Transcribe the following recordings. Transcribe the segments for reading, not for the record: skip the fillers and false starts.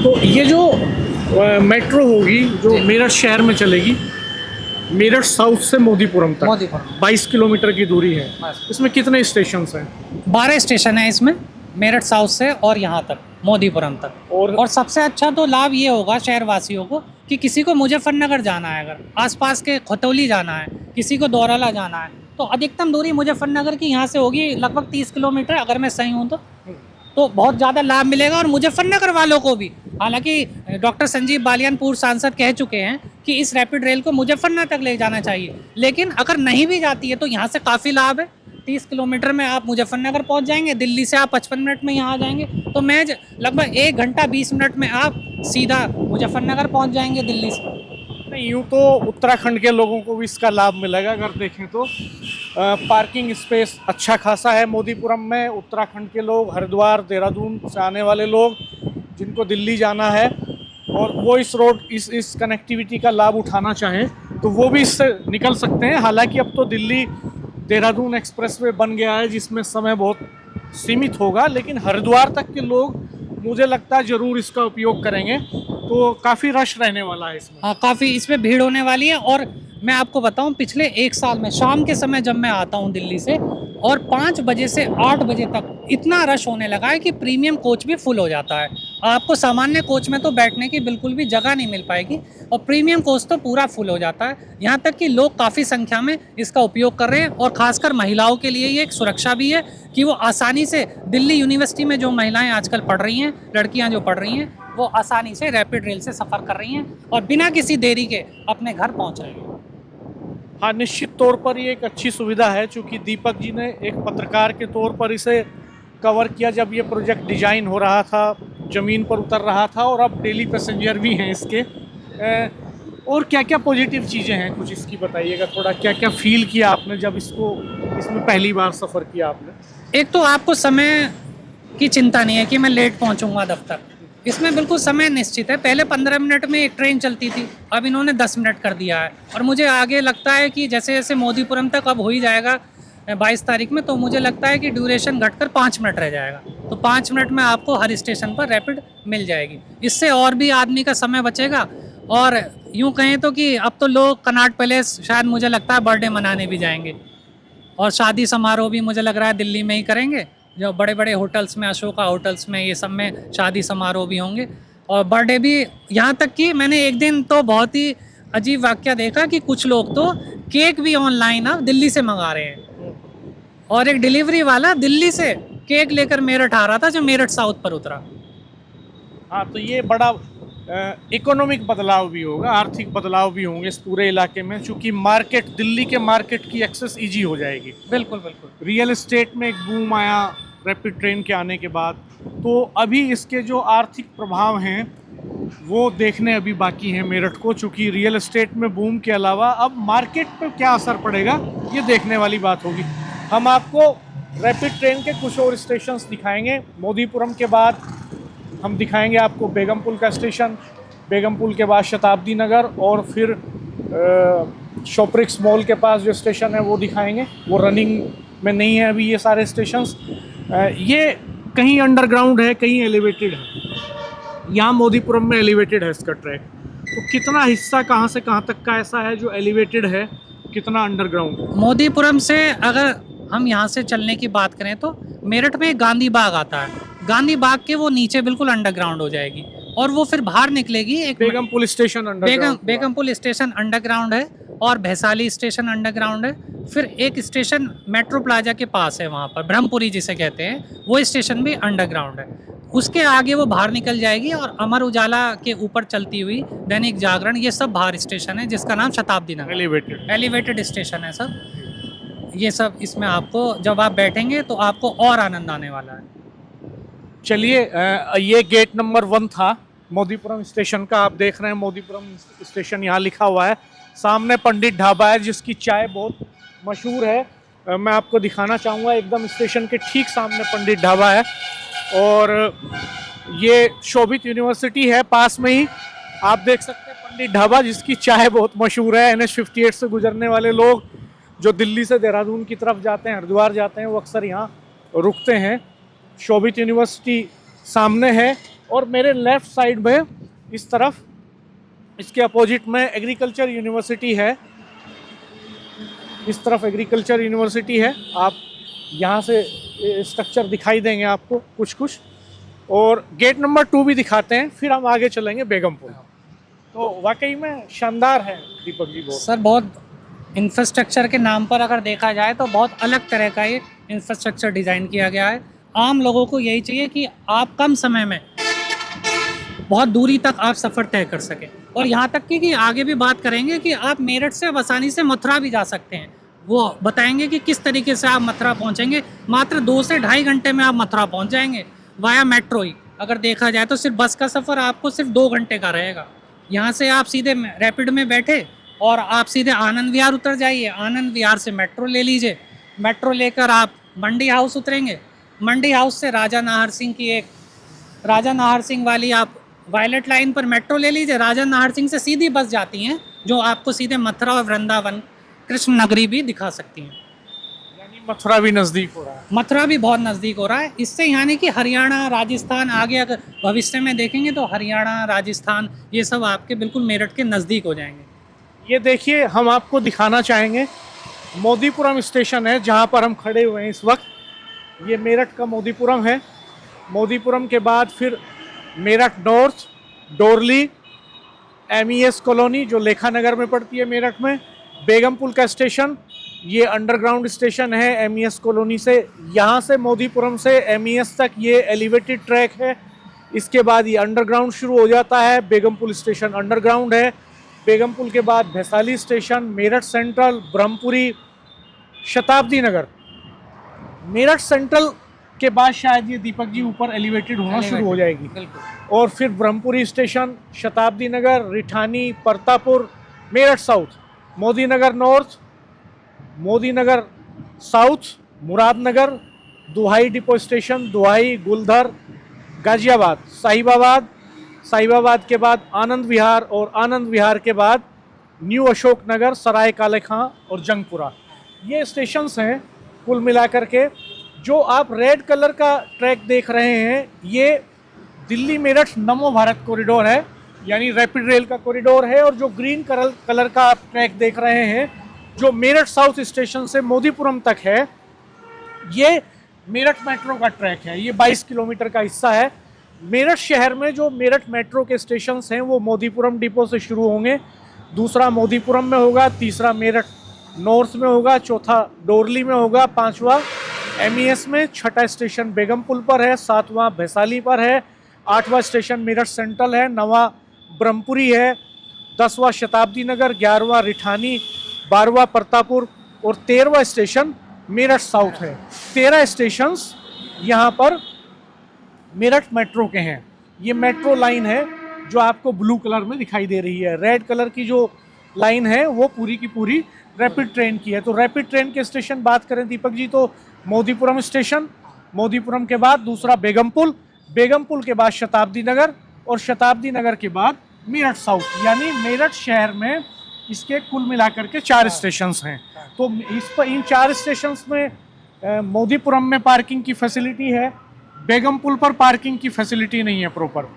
तो ये जो मेट्रो होगी जो मेरठ शहर में चलेगी, मेरठ साउथ से मोदीपुरम तक मोदीपुरम 22 किलोमीटर की दूरी है। बस। इसमें कितने स्टेशन हैं? 12 स्टेशन है इसमें, मेरठ साउथ से और यहाँ तक मोदीपुरम तक। और और सबसे अच्छा तो लाभ ये होगा शहरवासियों को कि किसी को मुजफ्फरनगर जाना है, अगर आसपास के खतौली जाना है, किसी को दौराला जाना है, तो अधिकतम दूरी मुजफ्फरनगर की यहाँ से होगी लगभग 30 किलोमीटर, अगर मैं सही हूँ तो बहुत ज़्यादा लाभ मिलेगा। और मुजफ्फरनगर वालों को भी, हालांकि डॉक्टर संजीव बालियान पूर्व सांसद कह चुके हैं कि इस रैपिड रेल को मुजफ्फरनगर तक ले जाना चाहिए, लेकिन अगर नहीं भी जाती है तो यहाँ से काफ़ी लाभ है। 30 किलोमीटर में आप मुजफ्फरनगर पहुँच जाएंगे, दिल्ली से आप 55 मिनट में यहाँ आ जाएंगे, तो मैं लगभग 1 घंटा 20 मिनट में आप सीधा मुजफ्फरनगर पहुँच जाएंगे दिल्ली से। नहीं, यूँ तो उत्तराखंड के लोगों को भी इसका लाभ मिलेगा। अगर देखें तो पार्किंग स्पेस अच्छा खासा है मोदीपुरम में। उत्तराखंड के लोग, हरिद्वार देहरादून से आने वाले लोग जिनको दिल्ली जाना है और वो इस रोड इस कनेक्टिविटी का लाभ उठाना चाहें तो वो भी इससे निकल सकते हैं। हालांकि अब तो दिल्ली देहरादून एक्सप्रेसवे बन गया है जिसमें समय बहुत सीमित होगा, लेकिन हरिद्वार तक के लोग मुझे लगता है ज़रूर इसका उपयोग करेंगे, तो काफ़ी रश रहने वाला है इसमें। हाँ, काफ़ी इसमें भीड़ होने वाली है। और मैं आपको बताऊं, पिछले 1 साल में शाम के समय जब मैं आता हूं दिल्ली से, और 5 बजे से 8 बजे तक इतना रश होने लगा है कि प्रीमियम कोच भी फुल हो जाता है। आपको सामान्य कोच में तो बैठने की बिल्कुल भी जगह नहीं मिल पाएगी, और प्रीमियम कोच तो पूरा फुल हो जाता है। यहाँ तक कि लोग काफ़ी संख्या में इसका उपयोग कर रहे हैं, और ख़ासकर महिलाओं के लिए ये एक सुरक्षा भी है कि वो आसानी से दिल्ली यूनिवर्सिटी में जो महिलाएँ आजकल पढ़ रही हैं, लड़कियाँ जो पढ़ रही हैं, वो आसानी से रैपिड रेल से सफ़र कर रही हैं और बिना किसी देरी के अपने घर पहुँच रही हैं। हाँ, निश्चित तौर पर ये एक अच्छी सुविधा है, चूँकि दीपक जी ने एक पत्रकार के तौर पर इसे कवर किया जब ये प्रोजेक्ट डिज़ाइन हो रहा था, ज़मीन पर उतर रहा था, और अब डेली पैसेंजर भी हैं इसके। और क्या क्या पॉजिटिव चीज़ें हैं, कुछ इसकी बताइएगा थोड़ा। क्या क्या फील किया आपने जब इसमें पहली बार सफ़र किया आपने? एक तो आपको समय की चिंता नहीं है कि मैं लेट पहुंचूंगा दफ्तर, इसमें बिल्कुल समय निश्चित है। पहले 15 मिनट में एक ट्रेन चलती थी, अब इन्होंने 10 मिनट कर दिया है। और मुझे आगे लगता है कि जैसे जैसे मोदीपुरम तक अब हो ही जाएगा 22 तारीख में, तो मुझे लगता है कि ड्यूरेशन घटकर 5 मिनट रह जाएगा। तो 5 मिनट में आपको हर स्टेशन पर रैपिड मिल जाएगी। इससे और भी आदमी का समय बचेगा। और यूँ कहें तो कि अब तो लोग कनॉट पैलेस शायद मुझे लगता है बर्थडे मनाने भी जाएंगे, और शादी समारोह भी मुझे लग रहा है दिल्ली में ही करेंगे। जो बड़े बड़े होटल्स में, अशोका होटल्स में, ये सब में शादी समारोह भी होंगे, और बर्थडे भी। यहाँ तक कि मैंने एक दिन तो बहुत ही अजीब वाकया देखा कि कुछ लोग तो केक भी ऑनलाइन अब दिल्ली से मंगा रहे हैं, और एक डिलीवरी वाला दिल्ली से केक लेकर मेरठ आ रहा था जो मेरठ साउथ पर उतरा। हाँ, तो ये बड़ा इकोनॉमिक बदलाव भी होगा, आर्थिक बदलाव भी होंगे इस पूरे इलाके में, चूँकि मार्केट, दिल्ली के मार्केट की एक्सेस ईजी हो जाएगी। बिल्कुल बिल्कुल। रियल एस्टेट में एक बूम आया रैपिड ट्रेन के आने के बाद, तो अभी इसके जो आर्थिक प्रभाव हैं वो देखने अभी बाकी हैं मेरठ को, चूँकि रियल एस्टेट में बूम के अलावा अब मार्केट पर क्या असर पड़ेगा ये देखने वाली बात होगी। हम आपको रैपिड ट्रेन के कुछ और स्टेशंस दिखाएंगे। मोदीपुरम के बाद हम दिखाएंगे आपको बेगमपुल का स्टेशन, बेगमपुल के बाद शताब्दी नगर, और फिर शॉपरिक्स मॉल के पास जो स्टेशन है वो दिखाएंगे। वो रनिंग में नहीं है अभी ये सारे स्टेशंस। ये कहीं अंडरग्राउंड है, कहीं एलिवेटेड है। यहाँ मोदीपुरम में एलिवेटेड है इसका ट्रैक, तो कितना हिस्सा कहाँ से कहाँ तक का ऐसा है जो एलिवेटेड है, कितना अंडरग्राउंड? मोदीपुरम से अगर हम यहाँ से चलने की बात करें तो मेरठ में गांधी बाग आता है, गांधी बाग के वो नीचे बिल्कुल अंडरग्राउंड हो जाएगी, और वो फिर बाहर निकलेगी। एक Begumpul station underground, Begumpul station underground है, और भैसाली स्टेशन अंडरग्राउंड है। फिर एक स्टेशन मेट्रो प्लाजा के पास है, वहाँ पर ब्रह्मपुरी जिसे कहते हैं, वो स्टेशन भी अंडरग्राउंड है। उसके आगे वो बाहर निकल जाएगी, और अमर उजाला के ऊपर चलती हुई दैनिक जागरण, ये सब बाहर स्टेशन है जिसका नाम शताब्दी नगर एलिवेटेड स्टेशन है सब। ये सब इसमें आपको जब आप बैठेंगे तो आपको और आनंद आने वाला है। चलिए, ये गेट नंबर 1 था मोदीपुरम स्टेशन का। आप देख रहे हैं मोदीपुरम स्टेशन यहाँ लिखा हुआ है। सामने पंडित ढाबा है जिसकी चाय बहुत मशहूर है। मैं आपको दिखाना चाहूँगा, एकदम स्टेशन के ठीक सामने पंडित ढाबा है, और ये शोभित यूनिवर्सिटी है पास में ही। आप देख सकते हैं पंडित ढाबा जिसकी चाय बहुत मशहूर है। NH 58 से गुजरने वाले लोग जो दिल्ली से देहरादून की तरफ जाते हैं, हरिद्वार जाते हैं, वो अक्सर यहाँ रुकते हैं। शोभित यूनिवर्सिटी सामने है, और मेरे लेफ़्ट साइड में इस तरफ इसके अपोजिट में एग्रीकल्चर यूनिवर्सिटी है। इस तरफ एग्रीकल्चर यूनिवर्सिटी है, आप यहाँ से स्ट्रक्चर दिखाई देंगे आपको कुछ कुछ। और गेट नंबर 2 भी दिखाते हैं, फिर हम आगे चलेंगे बेगमपुर। तो वाकई में शानदार है दीपक जी। सर बहुत इंफ्रास्ट्रक्चर के नाम पर अगर देखा जाए तो बहुत अलग तरह का ये इंफ्रास्ट्रक्चर डिज़ाइन किया गया है। आम लोगों को यही चाहिए कि आप कम समय में बहुत दूरी तक आप सफ़र तय कर सकें। और यहाँ तक कि आगे भी बात करेंगे कि आप मेरठ से आसानी से मथुरा भी जा सकते हैं। वो बताएंगे कि किस तरीके से आप मथुरा पहुँचेंगे। मात्र 2 से ढाई घंटे में आप मथुरा पहुँच जाएंगे वाया मेट्रो ही। अगर देखा जाए तो सिर्फ बस का सफ़र आपको सिर्फ 2 घंटे का रहेगा। यहाँ से आप सीधे रैपिड में बैठे और आप सीधे आनंद विहार उतर जाइए। आनंद विहार से मेट्रो ले लीजिए। मेट्रो लेकर आप मंडी हाउस उतरेंगे। मंडी हाउस से राजा नाहर सिंह वाली आप वायलेट लाइन पर मेट्रो ले लीजिए। राजा नाहर सिंह से सीधी बस जाती हैं जो आपको सीधे मथुरा और वृंदावन कृष्ण नगरी भी दिखा सकती हैं। यानी मथुरा भी नज़दीक हो रहा है। मथुरा भी बहुत नज़दीक हो रहा है इससे, यानी कि हरियाणा, राजस्थान आगे अगर भविष्य में देखेंगे तो हरियाणा, राजस्थान ये सब आपके बिल्कुल मेरठ के नज़दीक हो जाएंगे। ये देखिए, हम आपको दिखाना चाहेंगे मोदीपुरम स्टेशन है जहाँ पर हम खड़े हुए हैं इस वक्त। ये मेरठ का मोदीपुरम है। मोदीपुरम के बाद फिर Meerut north, Dorli, MES colony जो लेखा नगर में पड़ती है मेरठ में, बेगमपुल का स्टेशन, ये अंडरग्राउंड स्टेशन है MES कॉलोनी से। यहाँ से मोदीपुरम से MES तक ये एलिवेटेड ट्रैक है। इसके बाद ये अंडरग्राउंड शुरू हो जाता है। बेगमपुल स्टेशन अंडरग्राउंड है। बेगमपुल के बाद भैसाली स्टेशन, मेरठ सेंट्रल, ब्रह्मपुरी, शताब्दी नगर। मेरठ सेंट्रल के बाद शायद ये दीपक जी ऊपर एलिवेटेड होना शुरू हो जाएगी। और फिर ब्रह्मपुरी स्टेशन, शताब्दी नगर, रिठानी, परतापुर, मेरठ साउथ, मोदी नगर नॉर्थ, मोदी नगर साउथ, मुरादनगर, दुहाई डिपो स्टेशन, दुहाई, गुलधर, गाजियाबाद, साहिबाबाद के बाद आनंद विहार और आनंद विहार के बाद न्यू अशोक नगर, सराय काले खां और जंगपुरा। ये स्टेशंस हैं कुल मिलाकर के। जो आप रेड कलर का ट्रैक देख रहे हैं ये दिल्ली मेरठ नमो भारत कॉरिडोर है, यानी रैपिड रेल का कॉरिडोर है। और जो ग्रीन कलर का आप ट्रैक देख रहे हैं जो मेरठ साउथ स्टेशन से मोदीपुरम तक है, ये मेरठ मेट्रो का ट्रैक है। ये 22 किलोमीटर का हिस्सा है। मेरठ शहर में जो मेरठ मेट्रो के स्टेशंस हैं वो मोदीपुरम डिपो से शुरू होंगे, दूसरा मोदीपुरम में होगा, तीसरा मेरठ नॉर्थ में होगा, चौथा डोरली में होगा, पांचवा MES में, छठा स्टेशन बेगमपुल पर है, सातवां भैसाली पर है, आठवां स्टेशन मेरठ सेंट्रल है, नवा ब्रह्मपुरी है, 10वां शताब्दी नगर, 11वां रिठानी, 12वां परतापुर और 13वां स्टेशन मेरठ साउथ है। 13 स्टेशंस यहाँ पर मेरठ मेट्रो के हैं। ये मेट्रो लाइन है जो आपको ब्लू कलर में दिखाई दे रही है। रेड कलर की जो लाइन है वो पूरी की पूरी रैपिड ट्रेन की है। तो रैपिड ट्रेन के स्टेशन बात करें दीपक जी तो मोदीपुरम स्टेशन, मोदीपुरम के बाद दूसरा बेगमपुल, बेगमपुल के बाद शताब्दी नगर और शताब्दी नगर के बाद मेरठ साउथ। यानी मेरठ शहर में इसके कुल मिलाकर के 4 स्टेशंस हैं। तो इस पर इन 4 स्टेशंस में मोदीपुरम में पार्किंग की फैसिलिटी है, बेगमपुल पर पार्किंग की फैसिलिटी नहीं है प्रॉपर,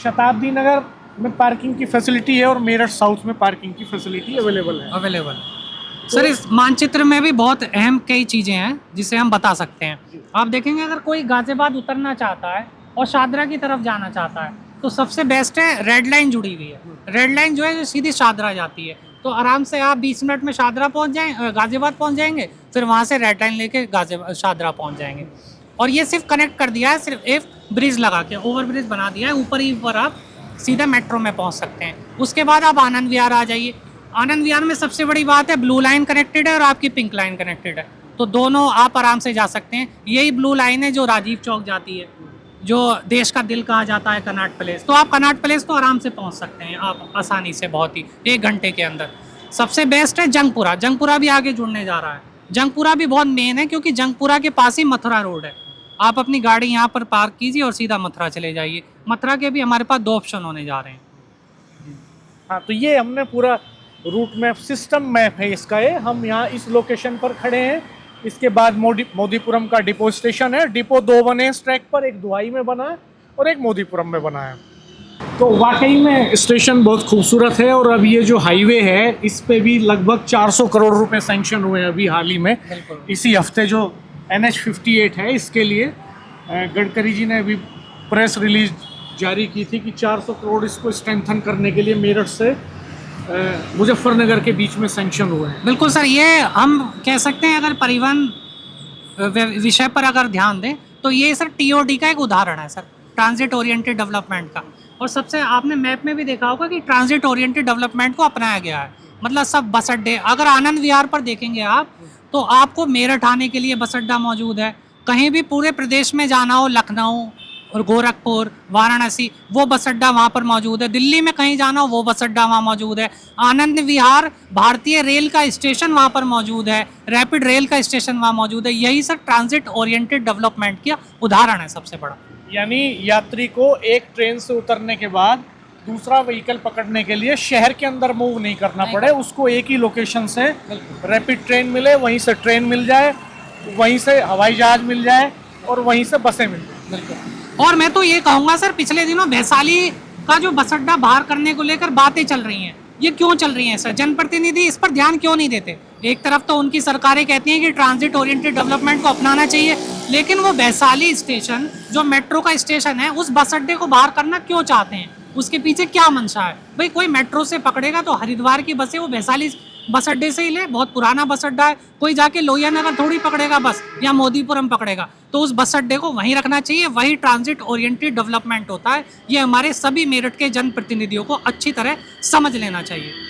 शताब्दी नगर में पार्किंग की फैसिलिटी है और मेरठ साउथ में पार्किंग की फैसिलिटी अवेलेबल है। सर इस मानचित्र में भी बहुत अहम कई चीज़ें हैं जिसे हम बता सकते हैं। आप देखेंगे अगर कोई गाजियाबाद उतरना चाहता है और शादरा की तरफ जाना चाहता है तो सबसे बेस्ट है रेड लाइन जुड़ी हुई है। रेड लाइन जो है जो सीधी शादरा जाती है, तो आराम से आप 20 मिनट में शादरा गाजियाबाद पहुंच जाएंगे, फिर वहां से रेड लाइन लेके शादरा पहुंच जाएंगे। और ये सिर्फ कनेक्ट कर दिया है, सिर्फ एक ब्रिज लगा के ओवर ब्रिज बना दिया है, ऊपर ही ऊपर आप सीधा मेट्रो में पहुंच सकते हैं। उसके बाद आप आनंद विहार आ जाइए। आनंद विहार में सबसे बड़ी बात है ब्लू लाइन कनेक्टेड है और आपकी पिंक लाइन कनेक्टेड है, तो दोनों आप आराम से जा सकते हैं। यही ब्लू लाइन है जो राजीव चौक जाती है, जो देश का दिल कहा जाता है कनॉट प्लेस, तो आप कनॉट प्लेस तो आराम से पहुंच सकते हैं आप आसानी से, बहुत ही 1 घंटे के अंदर। सबसे बेस्ट है जंगपुरा। जंगपुरा भी आगे जुड़ने जा रहा है। जंगपुरा भी बहुत मेन है क्योंकि जंगपुरा के पास ही मथुरा रोड है। आप अपनी गाड़ी यहाँ पर पार्क कीजिए और सीधा मथुरा चले जाइए। मथुरा के भी हमारे पास 2 ऑप्शन होने जा रहे हैं। हाँ, तो ये हमने पूरा रूट मैप, सिस्टम मैप है इसका। ये हम यहाँ इस लोकेशन पर खड़े हैं। इसके बाद मोदीपुरम का डिपो स्टेशन है। डिपो 2 बने इस ट्रैक पर, एक दुहाई में बना है और एक मोदीपुरम में बना है। तो वाकई में स्टेशन बहुत खूबसूरत है। और अब ये जो हाईवे है इस पे भी लगभग 400 करोड़ रुपए सैंक्शन हुए हैं अभी हाल ही में। बिल्कुल। इसी हफ्ते जो NH58 है इसके लिए गडकरी जी ने अभी प्रेस रिलीज जारी की थी कि 400 करोड़ इसको स्ट्रेंथन करने के लिए मेरठ से मुजफ्फरनगर के बीच में सैंक्शन हुए हैं। बिल्कुल सर, ये हम कह सकते हैं, अगर परिवहन विषय पर अगर ध्यान दें तो ये सर TOD का एक उदाहरण है सर, ट्रांजिट ओरिएंटेड डेवलपमेंट का। और सबसे आपने मैप में भी देखा होगा कि ट्रांजिट ओरिएंटेड डेवलपमेंट को अपनाया गया है। मतलब सब बस अड्डे, अगर आनंद विहार पर देखेंगे आप तो आपको मेरठ आने के लिए बस अड्डा मौजूद है। कहीं भी पूरे प्रदेश में जाना हो, लखनऊ और गोरखपुर, वाराणसी, वो बस अड्डा वहाँ पर मौजूद है। दिल्ली में कहीं जाना हो वो बस अड्डा वहाँ मौजूद है। आनंद विहार भारतीय रेल का स्टेशन वहाँ पर मौजूद है, रैपिड रेल का स्टेशन वहाँ मौजूद है। यही सर ट्रांजिट ओरिएंटेड डेवलपमेंट का उदाहरण है सबसे बड़ा। यानी यात्री को एक ट्रेन से उतरने के बाद दूसरा व्हीकल पकड़ने के लिए शहर के अंदर मूव नहीं करना पड़े, उसको एक ही लोकेशन से रैपिड ट्रेन मिले, वहीं से ट्रेन मिल जाए, वहीं से हवाई जहाज मिल जाए और वहीं से बसें मिल जाए। और मैं तो ये कहूँगा सर, पिछले दिनों वैशाली का जो बस अड्डा बाहर करने को लेकर बातें चल रही हैं, ये क्यों चल रही हैं सर? जनप्रतिनिधि इस पर ध्यान क्यों नहीं देते? एक तरफ तो उनकी सरकारें कहती हैं कि ट्रांजिट ओरिएंटेड डेवलपमेंट को अपनाना चाहिए, लेकिन वो वैशाली स्टेशन जो मेट्रो का स्टेशन है उस बस अड्डे को बाहर करना क्यों चाहते हैं? उसके पीछे क्या मंशा है? भाई कोई मेट्रो से पकड़ेगा तो हरिद्वार की बसें वो वैशाली बस अड्डे से ही ले, बहुत पुराना बस अड्डा है। कोई जाके लोहिया नगर थोड़ी पकड़ेगा बस, या मोदीपुरम पकड़ेगा। तो उस बस अड्डे को वहीं रखना चाहिए, वही ट्रांजिट ओरिएंटेड डेवलपमेंट होता है। ये हमारे सभी मेरठ के जनप्रतिनिधियों को अच्छी तरह समझ लेना चाहिए।